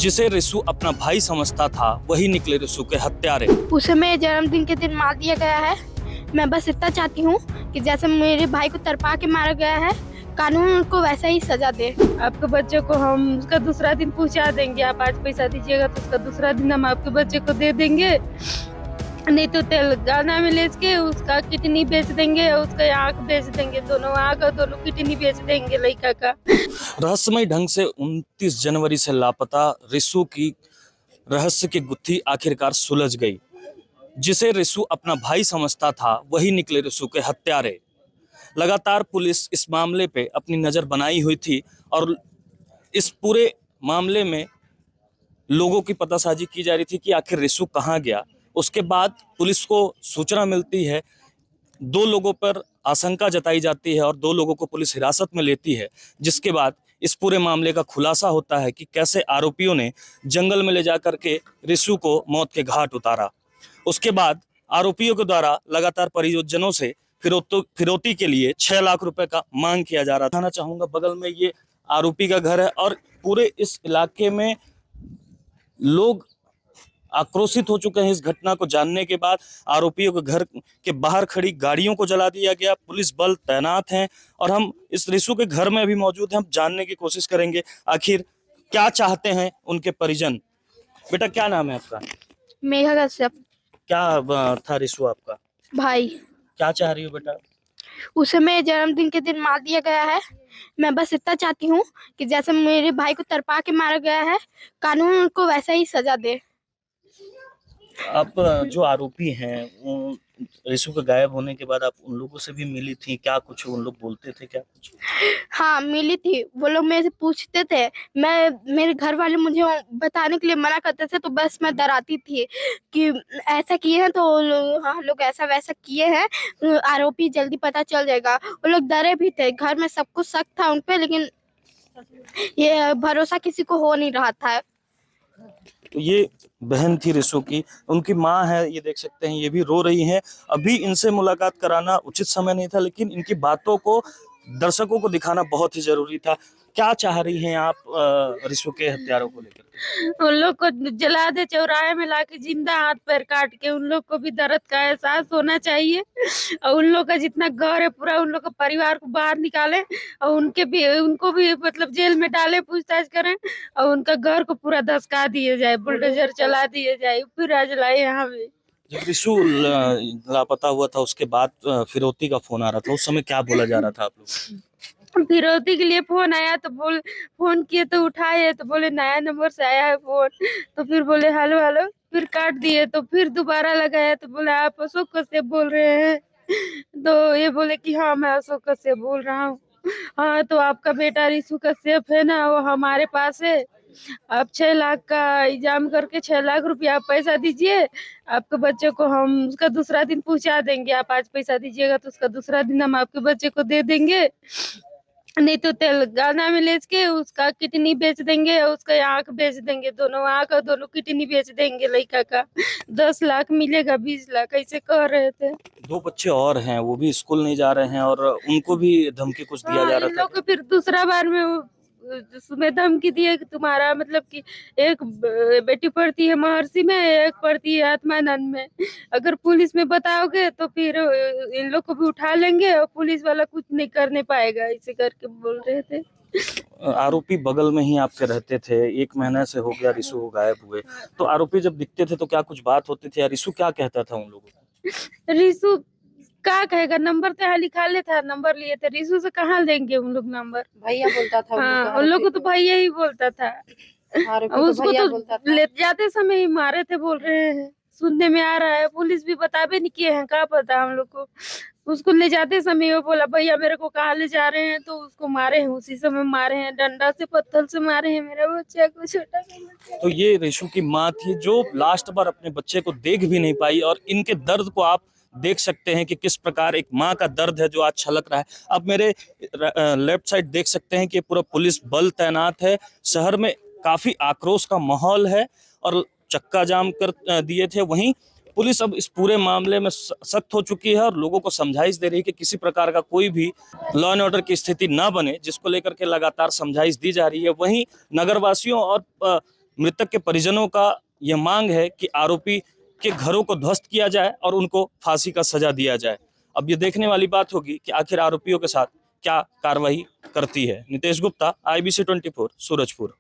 जिसे रिसु अपना भाई समझता था वही निकले रिसु के हत्यारे। उसे मेरे जन्मदिन के दिन मार दिया गया है। मैं बस इतना चाहती हूँ कि जैसे मेरे भाई को तरपा के मारा गया है, कानून उनको वैसा ही सजा दे। आपके बच्चे को हम उसका दूसरा दिन पहुंचा देंगे। आप आज पैसा दीजिएगा तो उसका दूसरा दिन हम आपके बच्चे को दे देंगे। नहीं तो तेलंगाना में ले के उसका किडनी बेच देंगे, उसका आँख बेच देंगे, दोनों आँख और दोनों किडनी बेच देंगे लड़का का। रहस्यमय ढंग से 29 जनवरी से लापता रिसु की रहस्य की गुत्थी आखिरकार सुलझ गई। जिसे रिसु अपना भाई समझता था वही निकले रिसु के हत्यारे। लगातार पुलिस इस मामले पे अपनी नजर बनाई हुई थी और इस पूरे मामले में लोगों की पतासाजी की जा रही थी कि आखिर रिसु कहाँ गया। उसके बाद पुलिस को सूचना मिलती है, 2 लोगों पर आशंका जताई जाती है और 2 लोगों को पुलिस हिरासत में लेती है, जिसके बाद इस पूरे मामले का खुलासा होता है कि कैसे आरोपियों ने जंगल में ले जाकर के रिसु को मौत के घाट उतारा। उसके बाद आरोपियों के द्वारा लगातार परिजनों से फिरौती के लिए 6 लाख रुपए का मांग किया जा रहा था। चाहूंगा बगल में ये आरोपी का घर है और पूरे इस इलाके में लोग आक्रोशित हो चुके हैं इस घटना को जानने के बाद। आरोपियों के घर के बाहर खड़ी गाड़ियों को जला दिया गया, पुलिस बल तैनात हैं और हम इस रिसु के घर में अभी मौजूद हैं। हम जानने की कोशिश करेंगे आखिर क्या चाहते हैं उनके परिजन। बेटा क्या नाम है आपका? मेघा कश्यप। क्या था रिसु आपका भाई, क्या चाह रही हो बेटा? उसे मेरे जन्मदिन के दिन मार दिया गया है। मैं बस इतना चाहती हूँ कि जैसे मेरे भाई को तरपा के मारा गया है, कानून उनको वैसा ही सजा दे। आप जो आरोपी हैं रिसु के गायब होने के बाद आप उन लोगों से भी मिली थी क्या? कुछ उन लोग बोलते थे क्या कुछ? हाँ, मिली थी। वो लोग मेरे से पूछते थे, मेरे घर वाले मुझे बताने के लिए मना करते थे, तो बस मैं डराती थी कि ऐसा किए हैं तो हाँ लोग ऐसा वैसा किए हैं, आरोपी जल्दी पता चल जाएगा। वो लोग डरे भी थे, घर में सब कुछ शक था उन पे, लेकिन ये भरोसा किसी को हो नहीं रहा था। तो ये बहन थी रिसु की, उनकी माँ है, ये देख सकते हैं, ये भी रो रही हैं। अभी इनसे मुलाकात कराना उचित समय नहीं था, लेकिन इनकी बातों को दर्शकों को दिखाना बहुत ही जरूरी था। क्या चाह रही हैं आप रिसु के हत्यारों को लेकर? उन लोग को जला दे, चौराहे में लाके जिंदा हाथ पैर काट के। उन लोग को भी दर्द का एहसास होना चाहिए और उन लोग का जितना घर है पूरा उन लोग का परिवार को बाहर निकाले और उनको भी मतलब जेल में डाले, पूछताछ करें और उनका घर को पूरा धसका दिए जाए, बुलडोजर चला दिए जाए, फिर आज लाए यहाँ पे। जब रिसु लापता हुआ था उसके बाद फिरौती का फोन आ रहा था, उस समय क्या बोला जा रहा था आप लोग? फिरौती के लिए फोन आया तो फोन किए तो उठाए तो बोले नया नंबर से आया है फोन, तो फिर बोले हेलो हेलो, फिर काट दिए। तो फिर दोबारा लगाया तो बोले आप अशोक कश्यप बोल रहे हैं? तो ये बोले कि हाँ मैं अशोक कश्यप बोल रहा हूँ। हाँ तो आपका बेटा रिसु कश्यप है ना, वो हमारे पास है। आप 6 लाख का इंतजाम करके 6 लाख रुपया आप पैसा दीजिए, आपके बच्चे को हम उसका दूसरा दिन पहुंचा देंगे। आप आज पैसा दीजिएगा तो उसका दूसरा दिन हम आपके बच्चे को दे देंगे। नहीं तो तेलंगाना में ले के उसका किडनी बेच देंगे, उसका आँख बेच देंगे, दोनों आँख और दोनों किडनी बेच देंगे लड़का का। 10 लाख मिलेगा, 20 लाख ऐसे कह रहे थे। 2 बच्चे और हैं, वो भी स्कूल नहीं जा रहे हैं और उनको भी धमकी कुछ दिया जा रहा था। लोग को फिर दूसरा बार में उसमें धमकी दिए कि तुम्हारा मतलब कि एक बेटी पढ़ती है महर्षि में, एक पढ़ती है आत्मानंद में, अगर पुलिस में बताओगे तो फिर इन लोग को भी उठा लेंगे और पुलिस वाला कुछ नहीं करने पाएगा, ऐसे करके बोल रहे थे। आरोपी बगल में ही आपके रहते थे, 1 महीने से हो गया रिसु को गायब हुए, तो आरोपी जब दिखते थे तो क्या कुछ बात होती थी या रिसु क्या कहता था उन लोगों को? रिसु क्या कहेगा, नंबर तो यहाँ लिखा ले था, नंबर लिए थे, रिसु से कहाँ लेंगे उन लोग नंबर? भैया बोलता था। हाँ, उन लोग को तो भैया ही बोलता था। उसको तो ले जाते समय ही मारे थे बोल रहे हैं, सुनने में आ रहा है। पुलिस भी बतावे नहीं किए हैं, क्या पता हम लोग को। उसको ले जाते समय वो बोला भैया मेरे को कहाँ ले जा रहे हैं, तो उसको मारे हैं, उसी समय मारे हैं, डंडा से पत्थर से मारे हैं मेरा बच्चा को, छोटा सा। तो ये रिसु की माँ थी जो लास्ट बार अपने बच्चे को देख भी नहीं पाई और इनके दर्द को आप देख सकते हैं कि किस प्रकार एक माँ का दर्द है जो आज छलक रहा है। अब मेरे लेफ्ट साइड देख सकते हैं कि पूरा पुलिस बल तैनात है, शहर में काफी आक्रोश का माहौल है और चक्का जाम कर दिए थे। वहीं पुलिस अब इस पूरे मामले में सख्त हो चुकी है और लोगों को समझाइश दे रही है कि किसी प्रकार का कोई भी लॉ एंड ऑर्डर की स्थिति ना बने, जिसको लेकर के लगातार समझाइश दी जा रही है। वहीं नगरवासियों और मृतक के परिजनों का यह मांग है कि आरोपी के घरों को ध्वस्त किया जाए और उनको फांसी का सजा दिया जाए। अब ये देखने वाली बात होगी कि आखिर आरोपियों के साथ क्या कार्रवाई करती है। नितेश गुप्ता, IBC 24, सूरजपुर।